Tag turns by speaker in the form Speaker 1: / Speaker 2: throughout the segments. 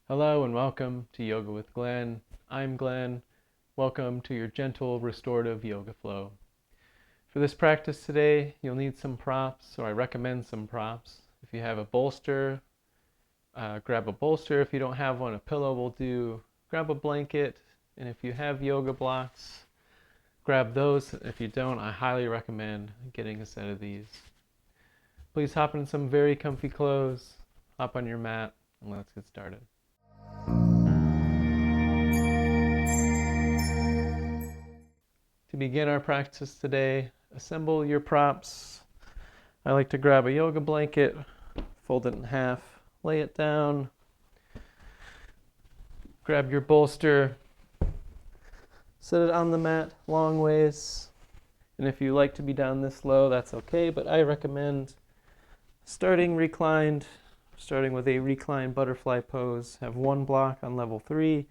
Speaker 1: Hello and welcome to Yoga with Glenn. I'm Glenn. Welcome to your gentle restorative yoga flow. For this practice today, you'll need some props, so I recommend some props. If you have a bolster, grab a bolster. If you don't have one, a pillow will do. Grab a blanket, and if you have yoga blocks, grab those. If you don't, I highly recommend getting a set of these. Please hop in some very comfy clothes, hop on your mat, and let's get started. To begin our practice today, assemble your props. I like to grab a yoga blanket, fold it in half, lay it down, grab your bolster, set it on the mat long ways, and if you like to be down this low, that's okay, but I recommend starting with a reclined butterfly pose. Have one block on level 3,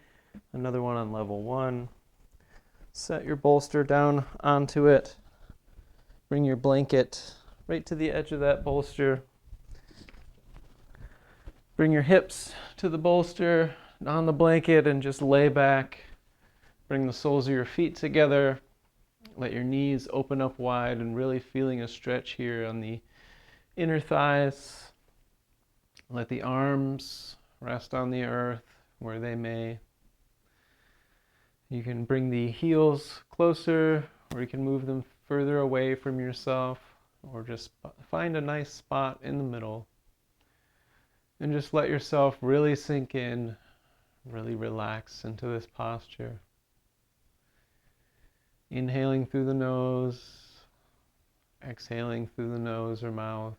Speaker 1: another one on level 1. Set your bolster down onto it. Bring your blanket right to the edge of that bolster. Bring your hips to the bolster, on the blanket, and just lay back. Bring the soles of your feet together. Let your knees open up wide and really feeling a stretch here on the inner thighs. Let the arms rest on the earth where they may. You can bring the heels closer, or you can move them further away from yourself, or just find a nice spot in the middle. And just let yourself really sink in, really relax into this posture. Inhaling through the nose, exhaling through the nose or mouth.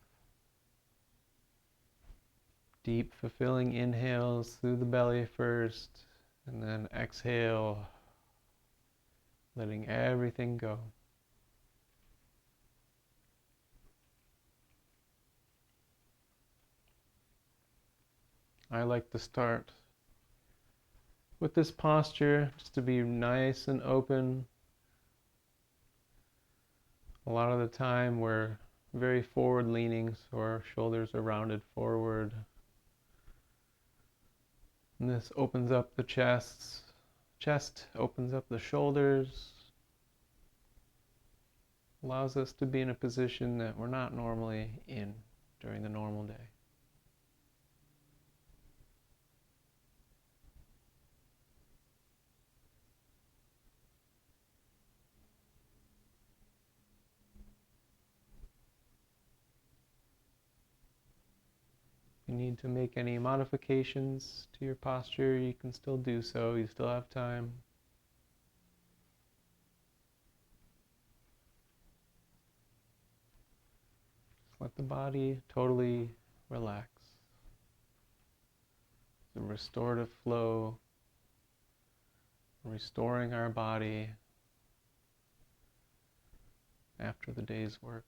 Speaker 1: Deep, fulfilling inhales through the belly first, and then exhale, letting everything go. I like to start with this posture just to be nice and open. A lot of the time we're very forward leaning, so our shoulders are rounded forward. And this opens up the chest opens up the shoulders, allows us to be in a position that we're not normally in during the normal day. If you need to make any modifications to your posture, you can still do so. You still have time. Just let the body totally relax. The restorative flow, restoring our body after the day's work.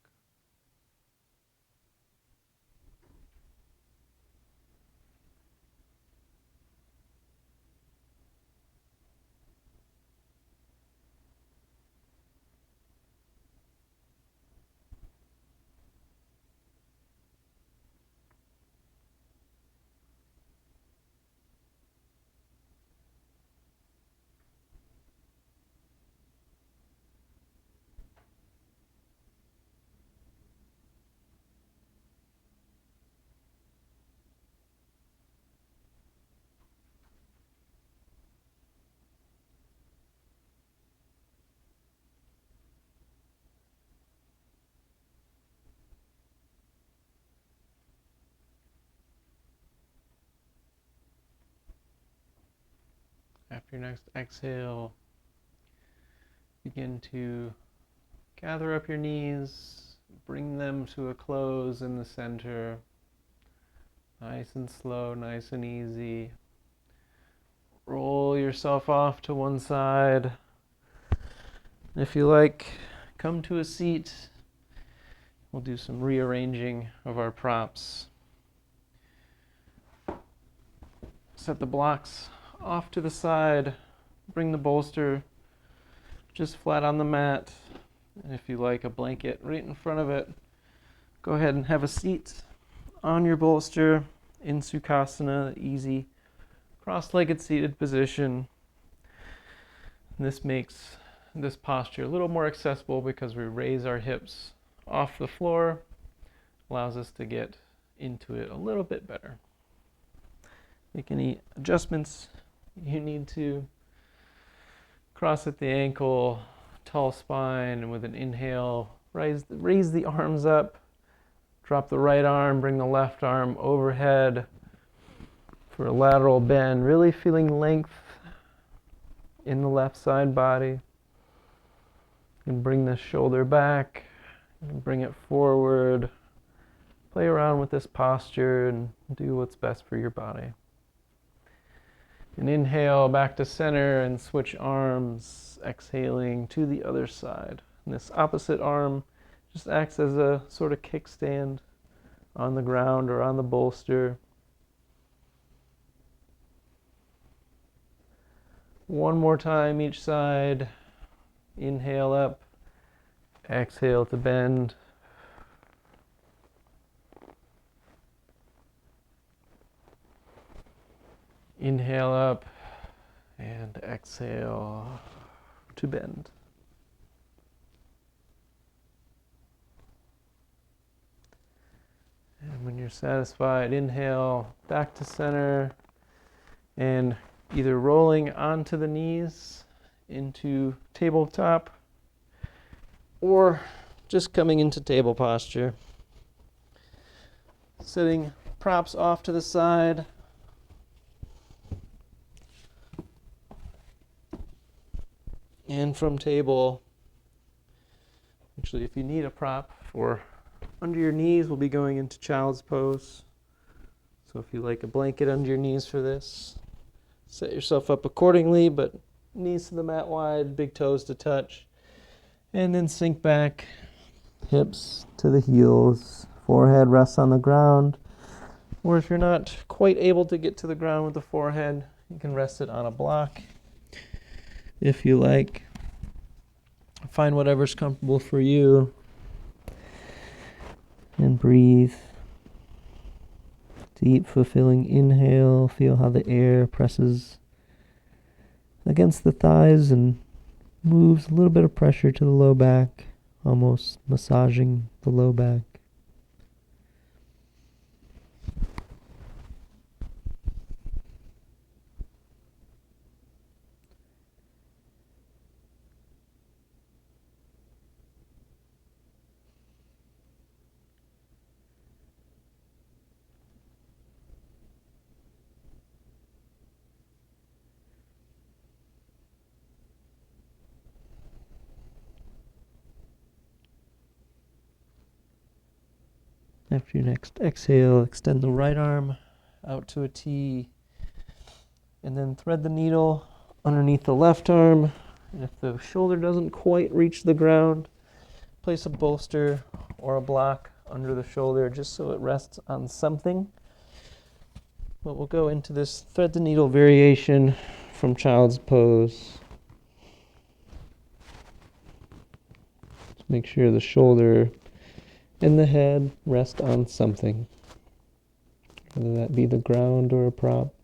Speaker 1: After your next exhale, begin to gather up your knees, bring them to a close in the center. Nice and slow, nice and easy. Roll yourself off to one side. If you like, come to a seat. We'll do some rearranging of our props. Set the blocks off to the side. Bring the bolster just flat on the mat. And if you like, a blanket right in front of it. Go ahead and have a seat on your bolster in Sukhasana, easy cross-legged seated position. This makes this posture a little more accessible because we raise our hips off the floor, allows us to get into it a little bit better. Make any adjustments you need to. Cross at the ankle, tall spine, and with an inhale, raise the arms up. Drop the right arm, bring the left arm overhead for a lateral bend, really feeling length in the left side body. And bring the shoulder back, and bring it forward. Play around with this posture and do what's best for your body. And inhale back to center and switch arms, exhaling to the other side. And this opposite arm just acts as a sort of kickstand on the ground or on the bolster. One more time each side. Inhale up, exhale to bend. Inhale up and exhale to bend. And when you're satisfied, inhale back to center and either rolling onto the knees into tabletop or just coming into table posture. Setting props off to the side. And from table, actually if you need a prop for under your knees, we'll be going into child's pose. So if you like a blanket under your knees for this, set yourself up accordingly, but knees to the mat wide, big toes to touch. And then sink back, hips to the heels, forehead rests on the ground. Or if you're not quite able to get to the ground with the forehead, you can rest it on a block. If you like, find whatever's comfortable for you. And breathe. Deep, fulfilling inhale. Feel how the air presses against the thighs and moves a little bit of pressure to the low back, almost massaging the low back. After your next exhale, extend the right arm out to a T, and then thread the needle underneath the left arm. And if the shoulder doesn't quite reach the ground, place a bolster or a block under the shoulder just so it rests on something. But we'll go into this thread the needle variation from child's pose. Just make sure the shoulder and the head rest on something, whether that be the ground or a prop.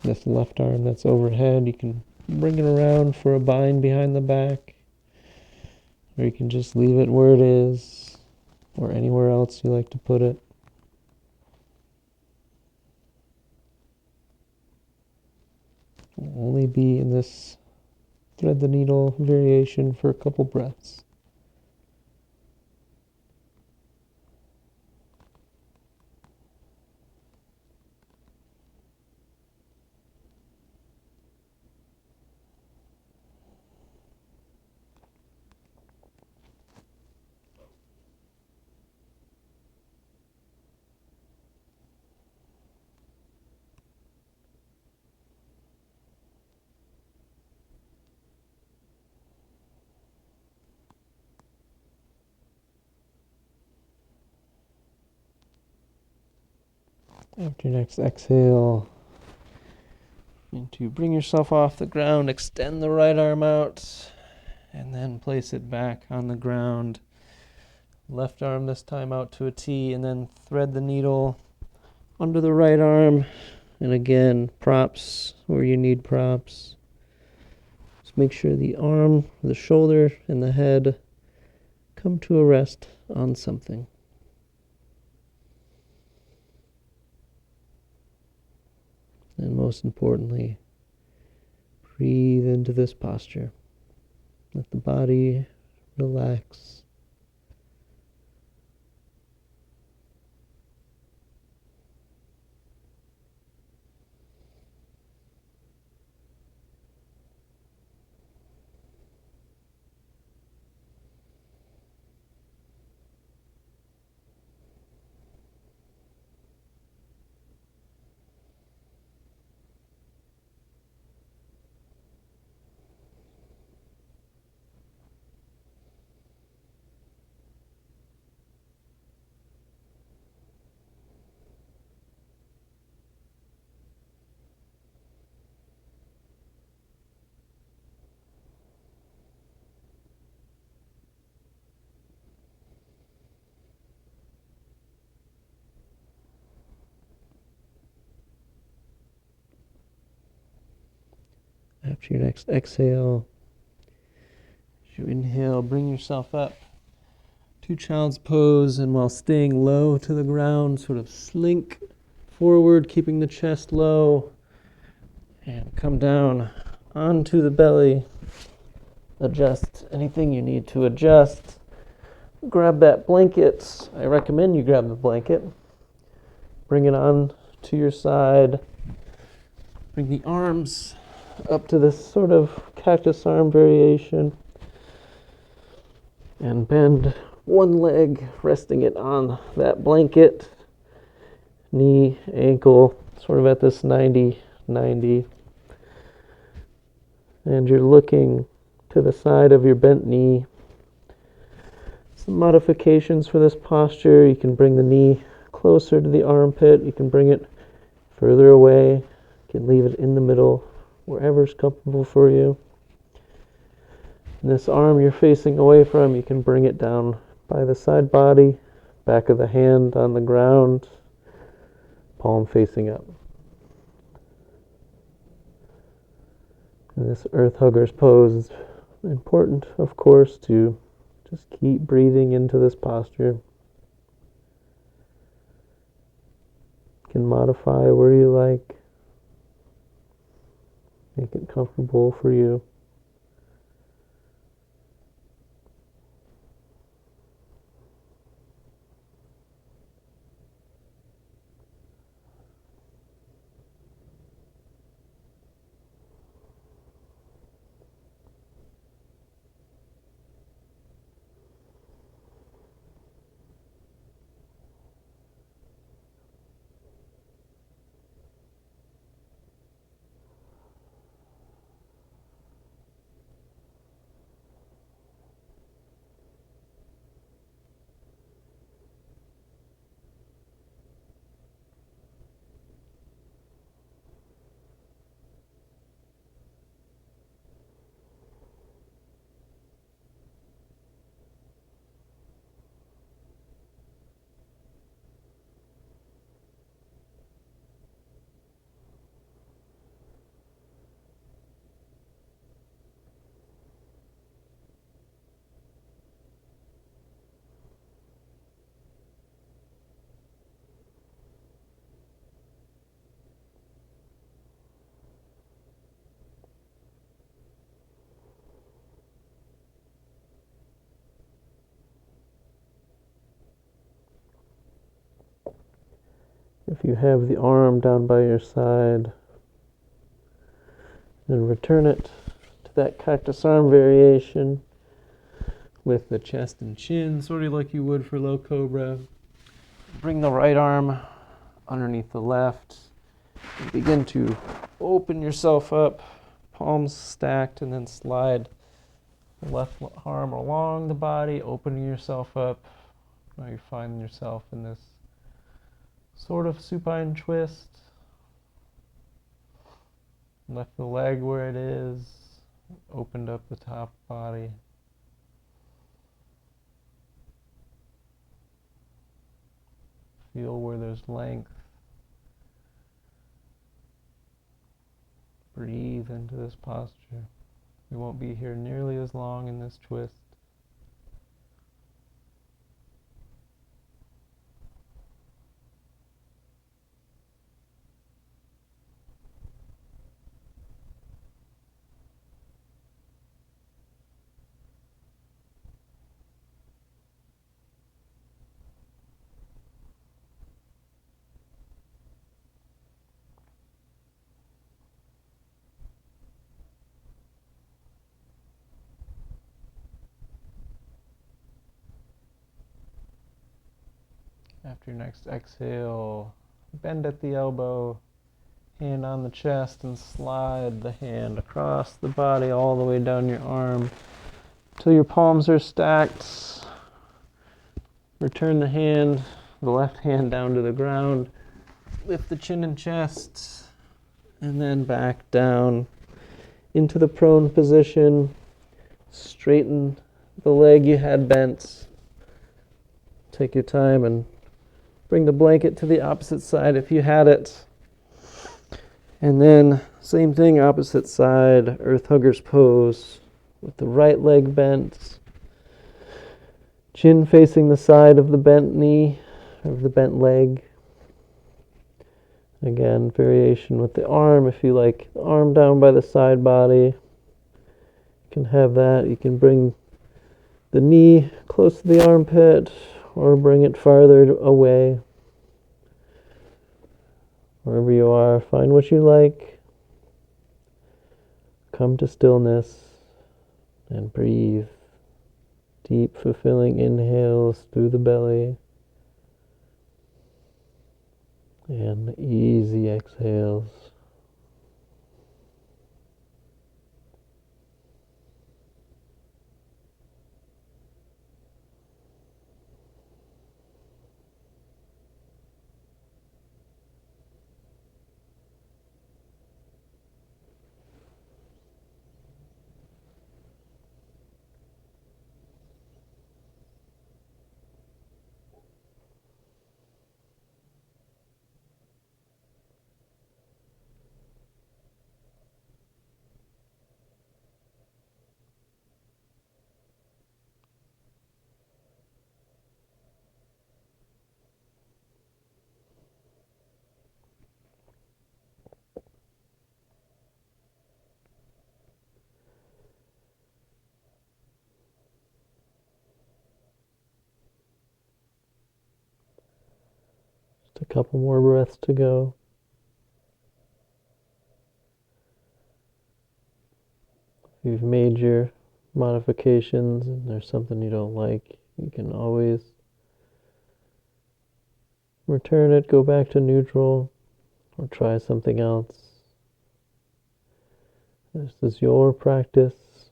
Speaker 1: This left arm that's overhead, you can bring it around for a bind behind the back, or you can just leave it where it is, or anywhere else you like to put it. We'll only be in this thread the needle variation for a couple breaths. After your next exhale, and to bring yourself off the ground, extend the right arm out, and then place it back on the ground. Left arm this time out to a T, and then thread the needle under the right arm. And again, props where you need props. Just make sure the arm, the shoulder, and the head come to a rest on something. And most importantly, breathe into this posture. Let the body relax. After your next exhale, as you inhale, bring yourself up to child's pose, and while staying low to the ground, sort of slink forward, keeping the chest low, and come down onto the belly. Adjust anything you need to adjust. Grab that blanket. I recommend you grab the blanket. Bring it on to your side. Bring the arms up to this sort of cactus arm variation. And bend one leg, resting it on that blanket. Knee, ankle, sort of at this 90-90. And you're looking to the side of your bent knee. Some modifications for this posture. You can bring the knee closer to the armpit. You can bring it further away. You can leave it in the middle, wherever's comfortable for you. And this arm you're facing away from, you can bring it down by the side body, back of the hand on the ground, palm facing up. And this earth hugger's pose is important, of course, to just keep breathing into this posture. You can modify where you like. Make it comfortable for you. If you have the arm down by your side, then return it to that cactus arm variation with the chest and chin, sort of like you would for low cobra. Bring the right arm underneath the left. And begin to open yourself up, palms stacked, and then slide the left arm along the body, opening yourself up. Now you're finding yourself in this sort of supine twist. Left the leg where it is, opened up the top body. Feel where there's length. Breathe into this posture. We won't be here nearly as long in this twist. After your next exhale, bend at the elbow, hand on the chest, and slide the hand across the body all the way down your arm till your palms are stacked. Return the left hand down to the ground. Lift the chin and chest, and then back down into the prone position. Straighten the leg you had bent. Take your time and bring the blanket to the opposite side if you had it. And then, same thing, opposite side, Earth Huggers pose with the right leg bent. Chin facing the side of the bent knee, of the bent leg. Again, variation with the arm. If you like the arm down by the side body, you can have that. You can bring the knee close to the armpit or bring it farther away. Wherever you are, find what you like. Come to stillness and breathe. Deep, fulfilling inhales through the belly and easy exhales. Just a couple more breaths to go. If you've made your modifications and there's something you don't like, you can always return it, go back to neutral, or try something else. This is your practice.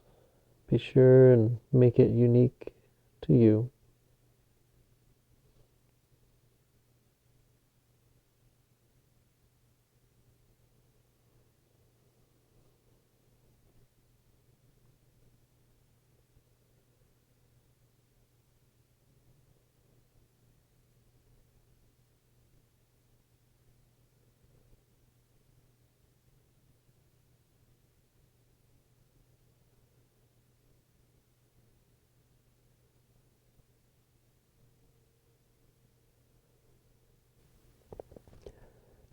Speaker 1: Be sure and make it unique to you.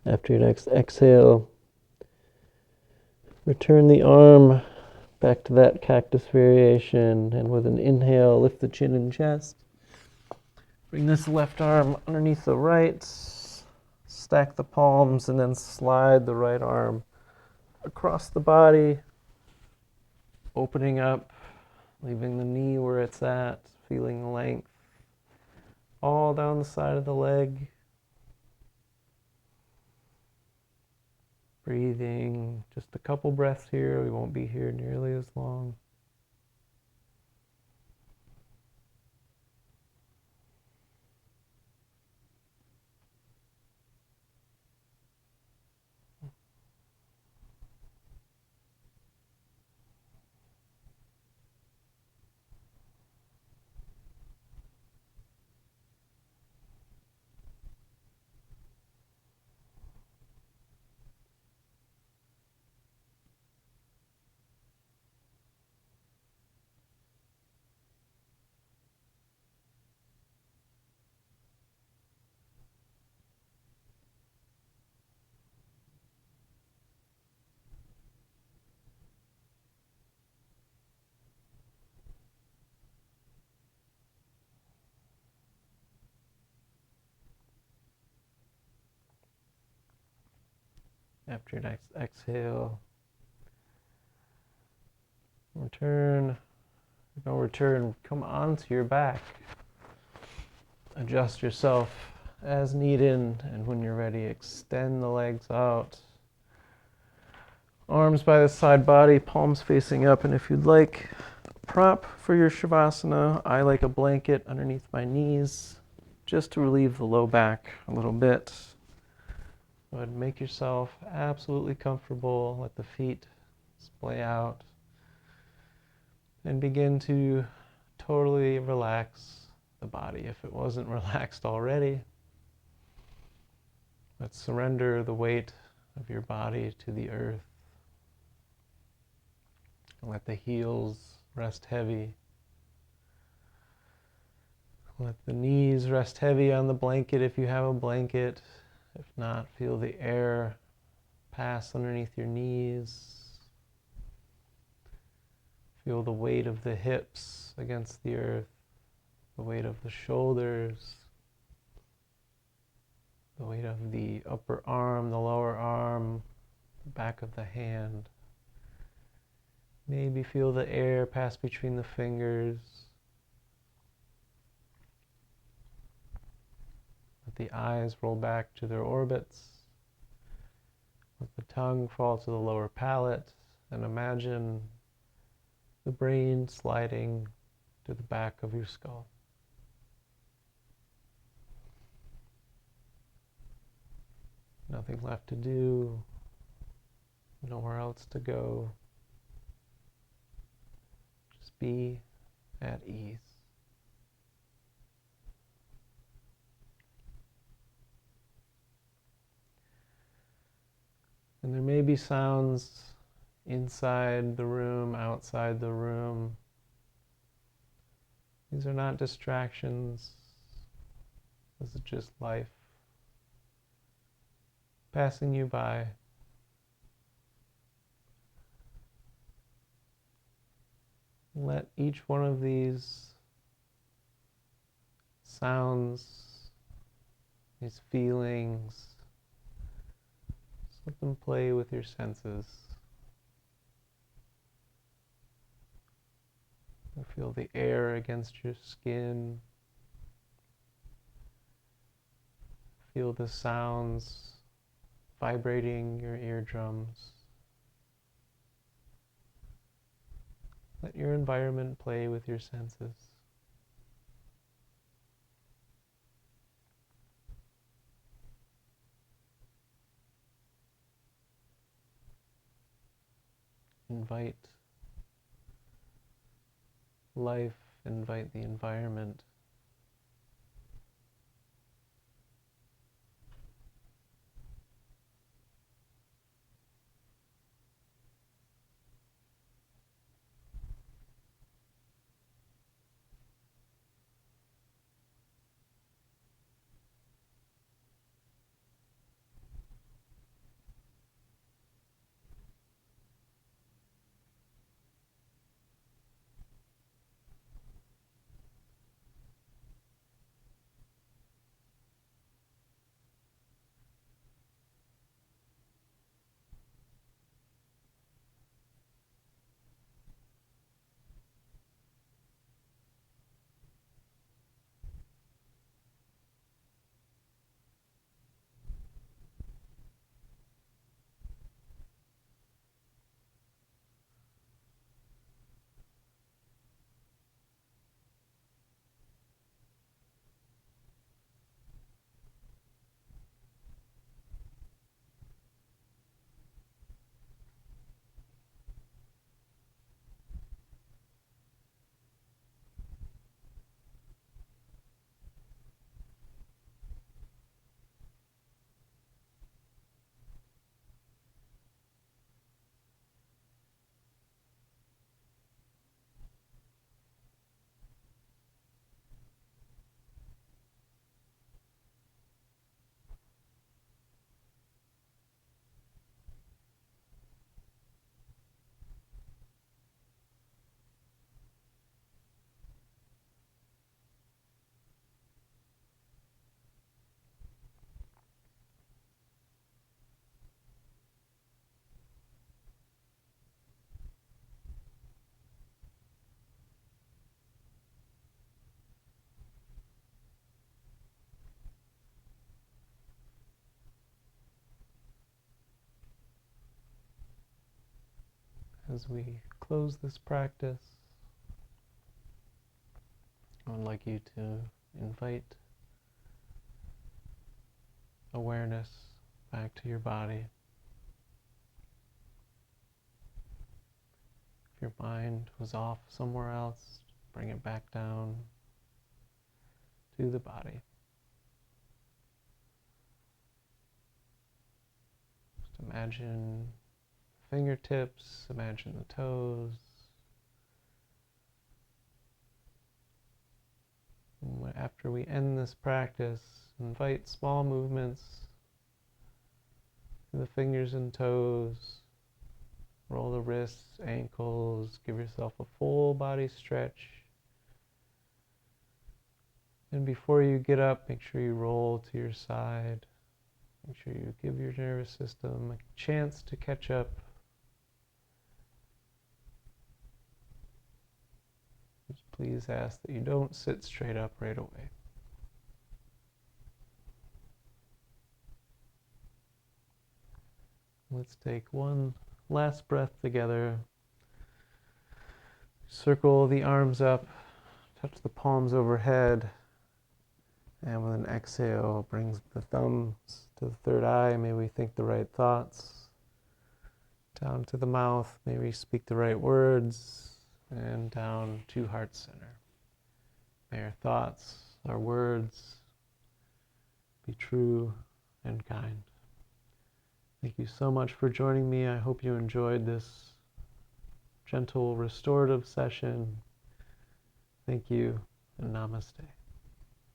Speaker 1: After your next exhale, return the arm back to that cactus variation, and with an inhale, lift the chin and chest. Bring this left arm underneath the right, stack the palms, and then slide the right arm across the body, opening up, leaving the knee where it's at, feeling the length all down the side of the leg. Breathing, just a couple breaths here. We won't be here nearly as long. After your next exhale, return. Don't return, come onto your back. Adjust yourself as needed, and when you're ready, extend the legs out. Arms by the side body, palms facing up, and if you'd like a prop for your Shavasana, I like a blanket underneath my knees, just to relieve the low back a little bit. Go ahead and make yourself absolutely comfortable. Let the feet splay out. And begin to totally relax the body if it wasn't relaxed already. But surrender the weight of your body to the earth. Let the heels rest heavy. Let the knees rest heavy on the blanket if you have a blanket. If not, feel the air pass underneath your knees. Feel the weight of the hips against the earth, the weight of the shoulders, the weight of the upper arm, the lower arm, the back of the hand. Maybe feel the air pass between the fingers. Let the eyes roll back to their orbits. Let the tongue fall to the lower palate, and imagine the brain sliding to the back of your skull. Nothing left to do, nowhere else to go. Just be at ease. And there may be sounds inside the room, outside the room. These are not distractions. This is just life passing you by. Let each one of these sounds, these feelings, just let them play with your senses. You feel the air against your skin. Feel the sounds vibrating your eardrums. Let your environment play with your senses. Invite life, invite the environment. as we close this practice, I would like you to invite awareness back to your body. If your mind was off somewhere else, bring it back down to the body. Just imagine fingertips, imagine the toes. And after we end this practice, invite small movements to the fingers and toes. Roll the wrists, ankles, give yourself a full body stretch. And before you get up, make sure you roll to your side. Make sure you give your nervous system a chance to catch up. Just please ask that you don't sit straight up right away. Let's take one last breath together. Circle the arms up, touch the palms overhead, and with an exhale, brings the thumbs to the third eye. May we think the right thoughts. Down to the mouth, may we speak the right words, and down to heart center. May our thoughts, our words be true and kind. Thank you so much for joining me. I hope you enjoyed this gentle restorative session. Thank you, and namaste.